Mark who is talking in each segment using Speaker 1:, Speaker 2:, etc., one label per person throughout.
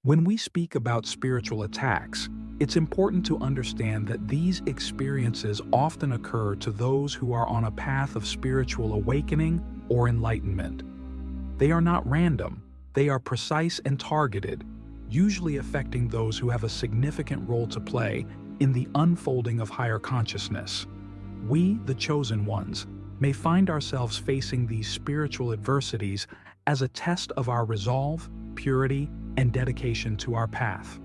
Speaker 1: When we speak about spiritual attacks, it's important to understand that these experiences often occur to those who are on a path of spiritual awakening or enlightenment. They are not random, they are precise and targeted, usually affecting those who have a significant role to play in the unfolding of higher consciousness. We, the chosen ones, may find ourselves facing these spiritual adversities as a test of our resolve, purity, and dedication to our path.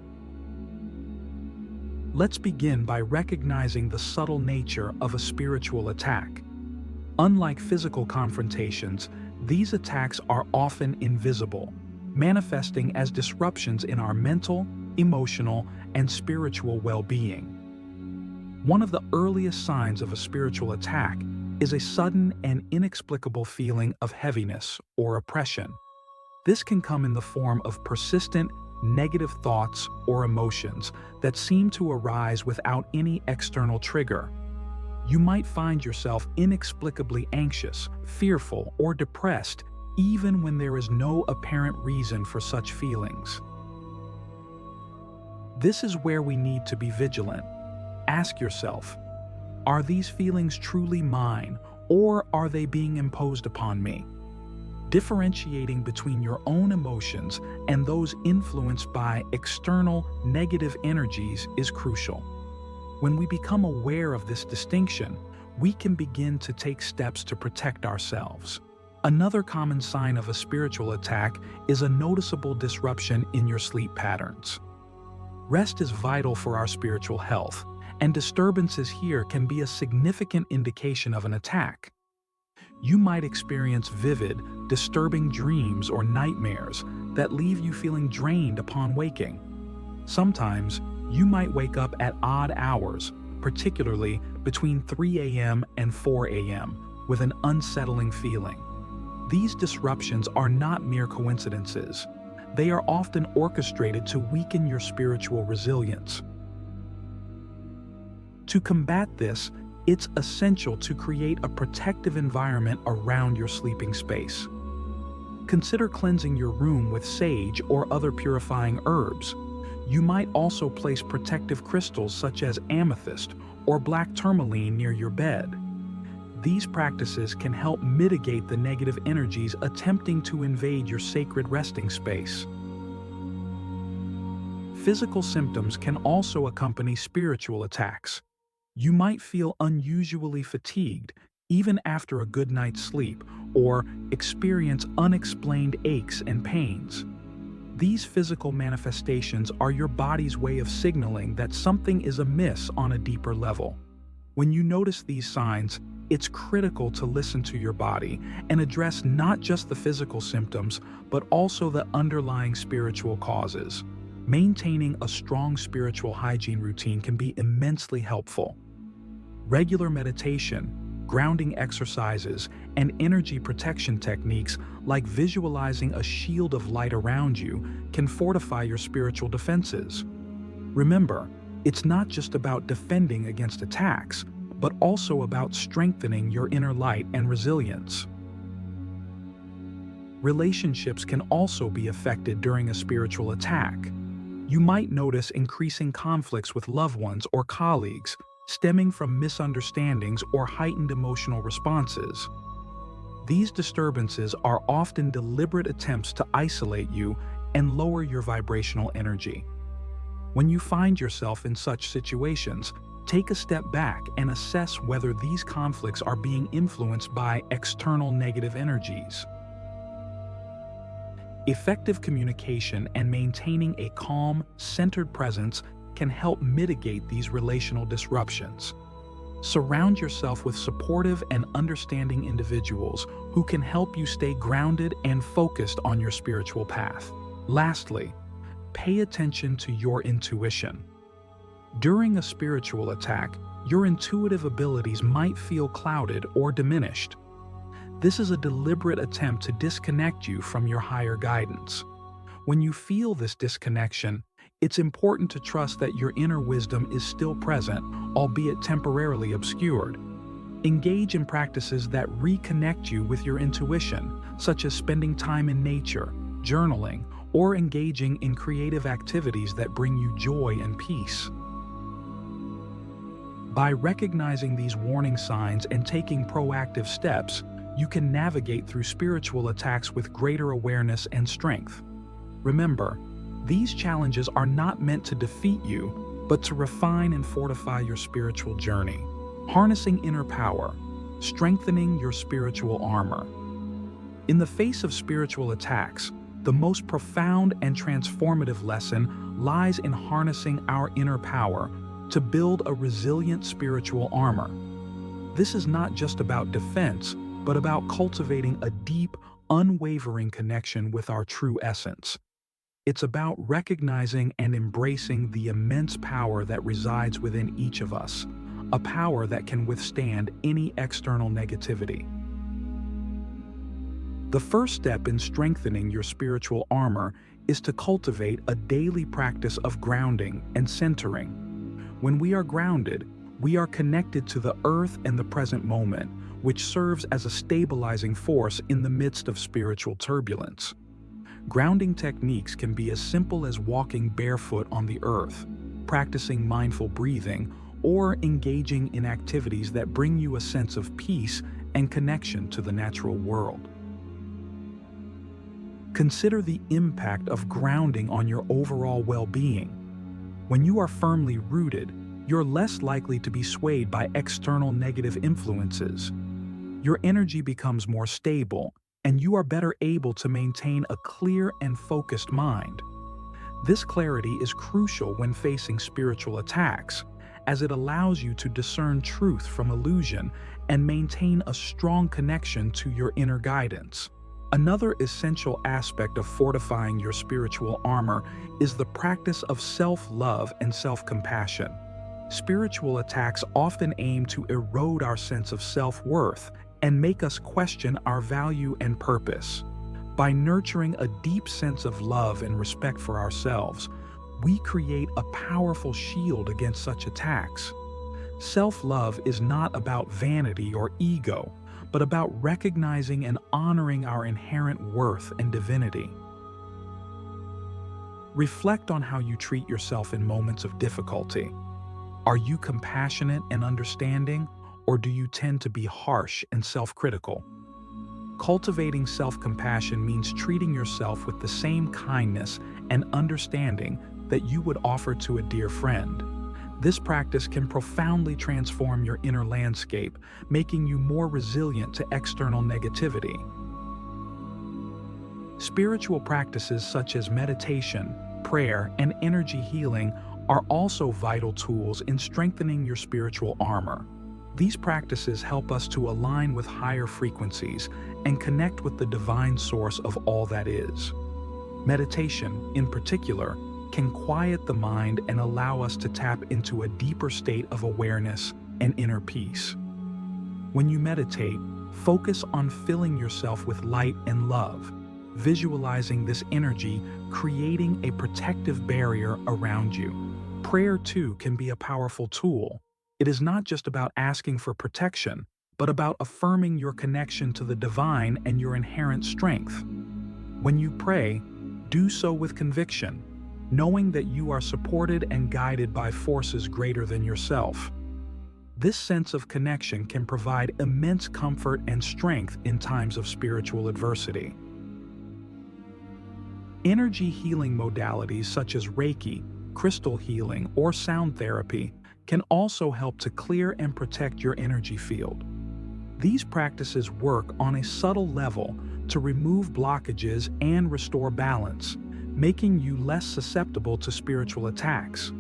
Speaker 1: Let's begin by recognizing the subtle nature of a spiritual attack. Unlike physical confrontations, these attacks are often invisible, manifesting as disruptions in our mental, emotional, and spiritual well-being. One of the earliest signs of a spiritual attack is a sudden and inexplicable feeling of heaviness or oppression. This can come in the form of persistent, negative thoughts or emotions that seem to arise without any external trigger. You might find yourself inexplicably anxious, fearful, or depressed even when there is no apparent reason for such feelings. This is where we need to be vigilant. Ask yourself, are these feelings truly mine, or are they being imposed upon me? Differentiating between your own emotions and those influenced by external negative energies is crucial. When we become aware of this distinction, we can begin to take steps to protect ourselves. Another common sign of a spiritual attack is a noticeable disruption in your sleep patterns. Rest is vital for our spiritual health, and disturbances here can be a significant indication of an attack. You might experience vivid, disturbing dreams or nightmares that leave you feeling drained upon waking. Sometimes, you might wake up at odd hours, particularly between 3 a.m. and 4 a.m., with an unsettling feeling. These disruptions are not mere coincidences. They are often orchestrated to weaken your spiritual resilience. To combat this, it's essential to create a protective environment around your sleeping space. Consider cleansing your room with sage or other purifying herbs. You might also place protective crystals such as amethyst or black tourmaline near your bed. These practices can help mitigate the negative energies attempting to invade your sacred resting space. Physical symptoms can also accompany spiritual attacks. You might feel unusually fatigued, even after a good night's sleep, or experience unexplained aches and pains. These physical manifestations are your body's way of signaling that something is amiss on a deeper level. When you notice these signs, it's critical to listen to your body and address not just the physical symptoms, but also the underlying spiritual causes. Maintaining a strong spiritual hygiene routine can be immensely helpful. Regular meditation, grounding exercises, and energy protection techniques like visualizing a shield of light around you can fortify your spiritual defenses. Remember, it's not just about defending against attacks, but also about strengthening your inner light and resilience. Relationships can also be affected during a spiritual attack. You might notice increasing conflicts with loved ones or colleagues, stemming from misunderstandings or heightened emotional responses. These disturbances are often deliberate attempts to isolate you and lower your vibrational energy. When you find yourself in such situations, take a step back and assess whether these conflicts are being influenced by external negative energies. Effective communication and maintaining a calm, centered presence can help mitigate these relational disruptions. Surround yourself with supportive and understanding individuals who can help you stay grounded and focused on your spiritual path. Lastly, pay attention to your intuition. During a spiritual attack, your intuitive abilities might feel clouded or diminished. This is a deliberate attempt to disconnect you from your higher guidance. When you feel this disconnection, it's important to trust that your inner wisdom is still present, albeit temporarily obscured. Engage in practices that reconnect you with your intuition, such as spending time in nature, journaling, or engaging in creative activities that bring you joy and peace. By recognizing these warning signs and taking proactive steps, you can navigate through spiritual attacks with greater awareness and strength. Remember, these challenges are not meant to defeat you, but to refine and fortify your spiritual journey, harnessing inner power, strengthening your spiritual armor. In the face of spiritual attacks, the most profound and transformative lesson lies in harnessing our inner power to build a resilient spiritual armor. This is not just about defense, but about cultivating a deep, unwavering connection with our true essence. It's about recognizing and embracing the immense power that resides within each of us, a power that can withstand any external negativity. The first step in strengthening your spiritual armor is to cultivate a daily practice of grounding and centering. When we are grounded, we are connected to the earth and the present moment, which serves as a stabilizing force in the midst of spiritual turbulence. Grounding techniques can be as simple as walking barefoot on the earth, practicing mindful breathing, or engaging in activities that bring you a sense of peace and connection to the natural world. Consider the impact of grounding on your overall well-being. When you are firmly rooted, you're less likely to be swayed by external negative influences. Your energy becomes more stable, and you are better able to maintain a clear and focused mind. This clarity is crucial when facing spiritual attacks, as it allows you to discern truth from illusion and maintain a strong connection to your inner guidance. Another essential aspect of fortifying your spiritual armor is the practice of self-love and self-compassion. Spiritual attacks often aim to erode our sense of self-worth and make us question our value and purpose. By nurturing a deep sense of love and respect for ourselves, we create a powerful shield against such attacks. Self-love is not about vanity or ego, but about recognizing and honoring our inherent worth and divinity. Reflect on how you treat yourself in moments of difficulty. Are you compassionate and understanding, or do you tend to be harsh and self-critical? Cultivating self-compassion means treating yourself with the same kindness and understanding that you would offer to a dear friend. This practice can profoundly transform your inner landscape, making you more resilient to external negativity. Spiritual practices such as meditation, prayer, and energy healing are also vital tools in strengthening your spiritual armor. These practices help us to align with higher frequencies and connect with the divine source of all that is. Meditation, in particular, can quiet the mind and allow us to tap into a deeper state of awareness and inner peace. When you meditate, focus on filling yourself with light and love, visualizing this energy creating a protective barrier around you. Prayer, too, can be a powerful tool. It is not just about asking for protection, but about affirming your connection to the divine and your inherent strength. When you pray, do so with conviction, knowing that you are supported and guided by forces greater than yourself. This sense of connection can provide immense comfort and strength in times of spiritual adversity. Energy healing modalities such as Reiki, crystal healing, or sound therapy can also help to clear and protect your energy field. These practices work on a subtle level to remove blockages and restore balance, making you less susceptible to spiritual attacks.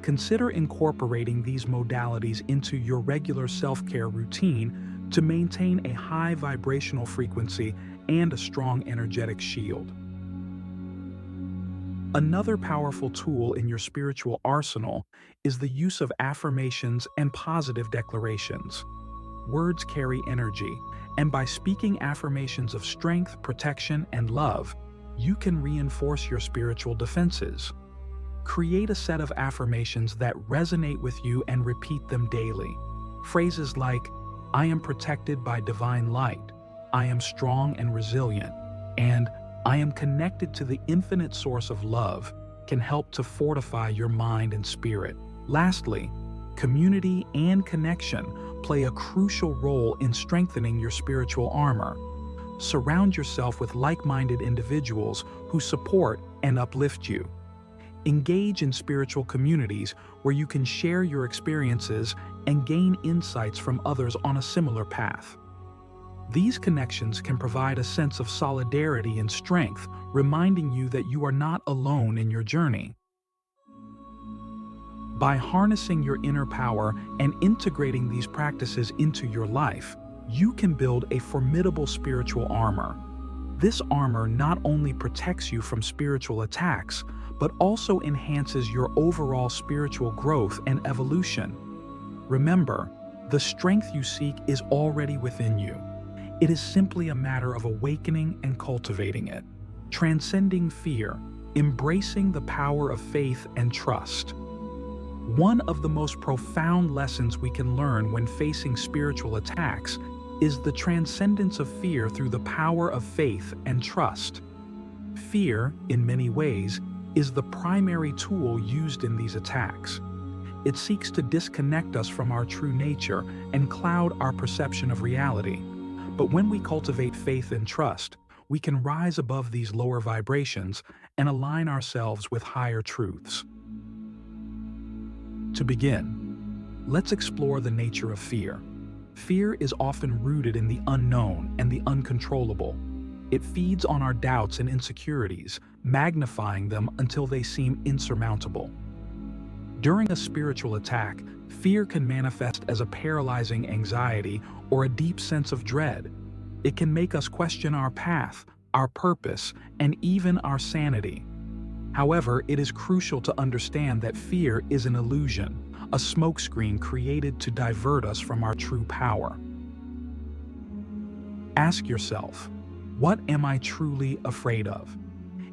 Speaker 1: Consider incorporating these modalities into your regular self-care routine to maintain a high vibrational frequency and a strong energetic shield. Another powerful tool in your spiritual arsenal is the use of affirmations and positive declarations. Words carry energy, and by speaking affirmations of strength, protection, and love, you can reinforce your spiritual defenses. Create a set of affirmations that resonate with you and repeat them daily. Phrases like, "I am protected by divine light," "I am strong and resilient," and I am connected to the infinite source of love can help to fortify your mind and spirit. Lastly, community and connection play a crucial role in strengthening your spiritual armor. Surround yourself with like-minded individuals who support and uplift you. Engage in spiritual communities where you can share your experiences and gain insights from others on a similar path. These connections can provide a sense of solidarity and strength, reminding you that you are not alone in your journey. By harnessing your inner power and integrating these practices into your life, you can build a formidable spiritual armor. This armor not only protects you from spiritual attacks, but also enhances your overall spiritual growth and evolution. Remember, the strength you seek is already within you. It is simply a matter of awakening and cultivating it, transcending fear, embracing the power of faith and trust. One of the most profound lessons we can learn when facing spiritual attacks is the transcendence of fear through the power of faith and trust. Fear, in many ways, is the primary tool used in these attacks. It seeks to disconnect us from our true nature and cloud our perception of reality. But when we cultivate faith and trust, we can rise above these lower vibrations and align ourselves with higher truths. To begin, let's explore the nature of fear. Fear is often rooted in the unknown and the uncontrollable. It feeds on our doubts and insecurities, magnifying them until they seem insurmountable. During a spiritual attack, fear can manifest as a paralyzing anxiety or a deep sense of dread. It can make us question our path, our purpose, and even our sanity. However, it is crucial to understand that fear is an illusion, a smokescreen created to divert us from our true power. Ask yourself, what am I truly afraid of?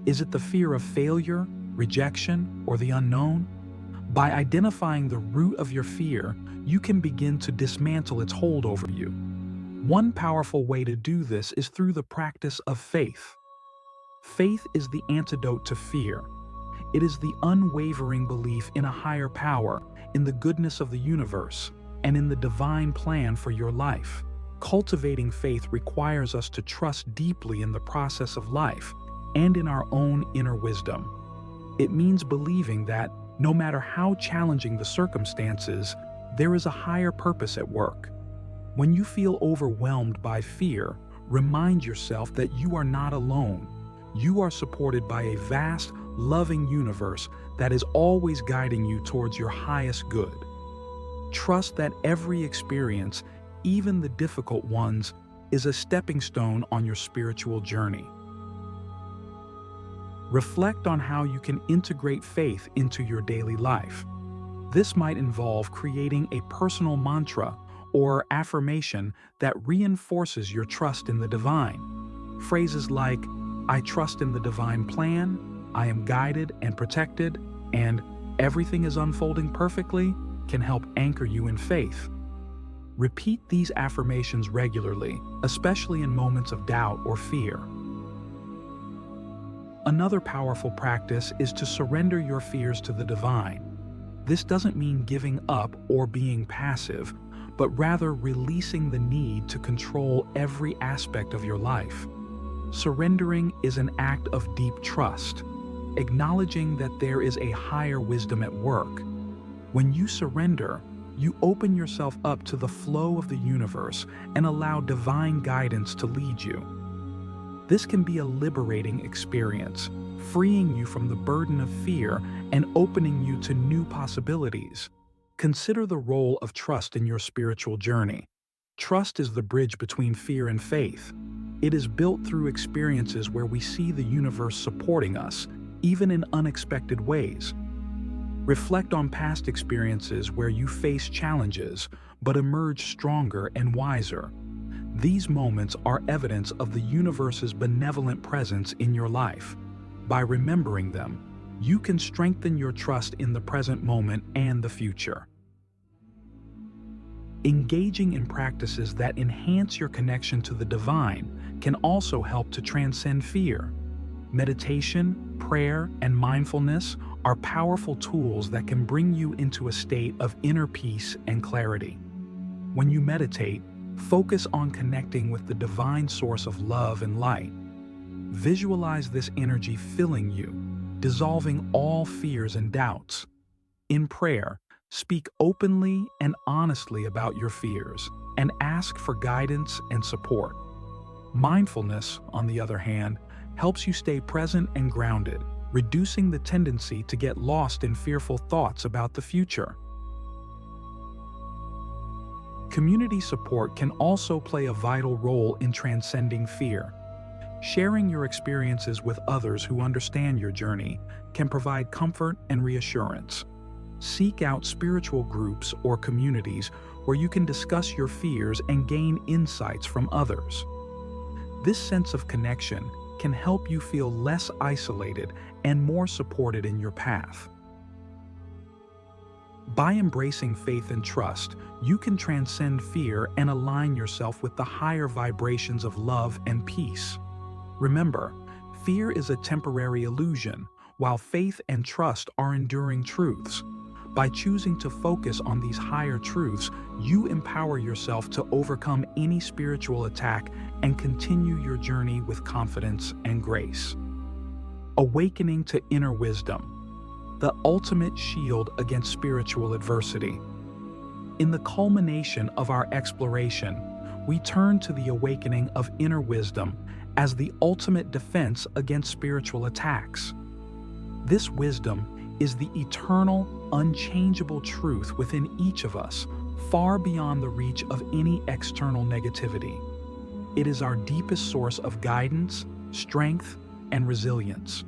Speaker 1: Is it the fear of failure, rejection, or the unknown? By identifying the root of your fear, you can begin to dismantle its hold over you. One powerful way to do this is through the practice of faith. Faith is the antidote to fear. It is the unwavering belief in a higher power, in the goodness of the universe, and in the divine plan for your life. Cultivating faith requires us to trust deeply in the process of life and in our own inner wisdom. It means believing that, no matter how challenging the circumstances, there is a higher purpose at work. When you feel overwhelmed by fear, remind yourself that you are not alone. You are supported by a vast, loving universe that is always guiding you towards your highest good. Trust that every experience, even the difficult ones, is a stepping stone on your spiritual journey. Reflect on how you can integrate faith into your daily life. This might involve creating a personal mantra or affirmation that reinforces your trust in the divine. Phrases like, "I trust in the divine plan," "I am guided and protected," and "everything is unfolding perfectly" can help anchor you in faith. Repeat these affirmations regularly, especially in moments of doubt or fear. Another powerful practice is to surrender your fears to the divine. This doesn't mean giving up or being passive, but rather releasing the need to control every aspect of your life. Surrendering is an act of deep trust, acknowledging that there is a higher wisdom at work. When you surrender, you open yourself up to the flow of the universe and allow divine guidance to lead you. This can be a liberating experience, freeing you from the burden of fear and opening you to new possibilities. Consider the role of trust in your spiritual journey. Trust is the bridge between fear and faith. It is built through experiences where we see the universe supporting us, even in unexpected ways. Reflect on past experiences where you face challenges but emerge stronger and wiser. These moments are evidence of the universe's benevolent presence in your life. By remembering them, you can strengthen your trust in the present moment and the future. Engaging in practices that enhance your connection to the divine can also help to transcend fear. Meditation, prayer, and mindfulness are powerful tools that can bring you into a state of inner peace and clarity. When you meditate, focus on connecting with the divine source of love and light. Visualize this energy filling you, dissolving all fears and doubts. In prayer, speak openly and honestly about your fears and ask for guidance and support. Mindfulness, on the other hand, helps you stay present and grounded, reducing the tendency to get lost in fearful thoughts about the future. Community support can also play a vital role in transcending fear. Sharing your experiences with others who understand your journey can provide comfort and reassurance. Seek out spiritual groups or communities where you can discuss your fears and gain insights from others. This sense of connection can help you feel less isolated and more supported in your path. By embracing faith and trust, you can transcend fear and align yourself with the higher vibrations of love and peace. Remember, fear is a temporary illusion, while faith and trust are enduring truths. By choosing to focus on these higher truths, you empower yourself to overcome any spiritual attack and continue your journey with confidence and grace. Awakening to inner wisdom, the ultimate shield against spiritual adversity. In the culmination of our exploration, we turn to the awakening of inner wisdom as the ultimate defense against spiritual attacks. This wisdom is the eternal, unchangeable truth within each of us, far beyond the reach of any external negativity. It is our deepest source of guidance, strength, and resilience.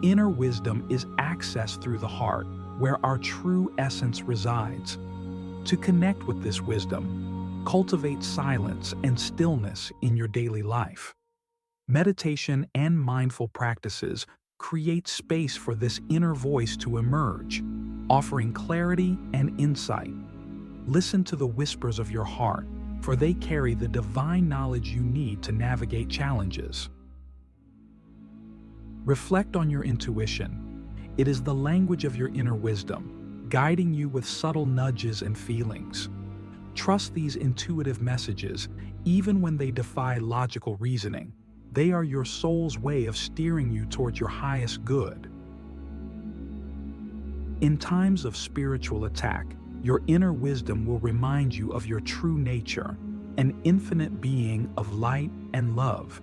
Speaker 1: Inner wisdom is accessed through the heart, where our true essence resides. To connect with this wisdom, cultivate silence and stillness in your daily life. Meditation and mindful practices create space for this inner voice to emerge, offering clarity and insight. Listen to the whispers of your heart, for they carry the divine knowledge you need to navigate challenges. Reflect on your intuition. It is the language of your inner wisdom, guiding you with subtle nudges and feelings. Trust these intuitive messages, even when they defy logical reasoning. They are your soul's way of steering you towards your highest good. In times of spiritual attack, your inner wisdom will remind you of your true nature, an infinite being of light and love.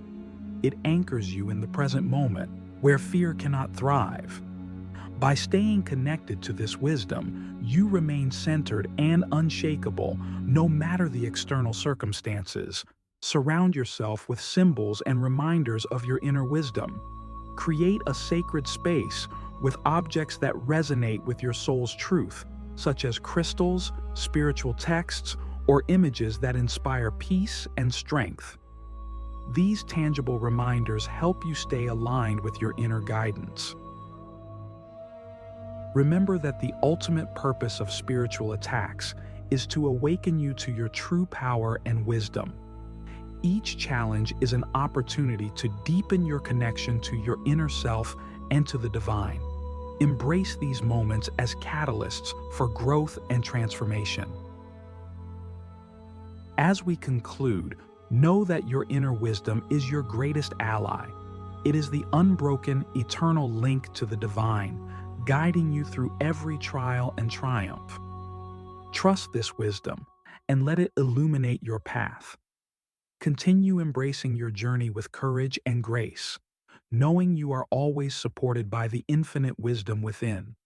Speaker 1: It anchors you in the present moment, where fear cannot thrive. By staying connected to this wisdom, you remain centered and unshakable, no matter the external circumstances. Surround yourself with symbols and reminders of your inner wisdom. Create a sacred space with objects that resonate with your soul's truth, such as crystals, spiritual texts, or images that inspire peace and strength. These tangible reminders help you stay aligned with your inner guidance. Remember that the ultimate purpose of spiritual attacks is to awaken you to your true power and wisdom. Each challenge is an opportunity to deepen your connection to your inner self and to the divine. Embrace these moments as catalysts for growth and transformation. As we conclude, know that your inner wisdom is your greatest ally. It is the unbroken, eternal link to the divine, guiding you through every trial and triumph. Trust this wisdom and let it illuminate your path. Continue embracing your journey with courage and grace, knowing you are always supported by the infinite wisdom within.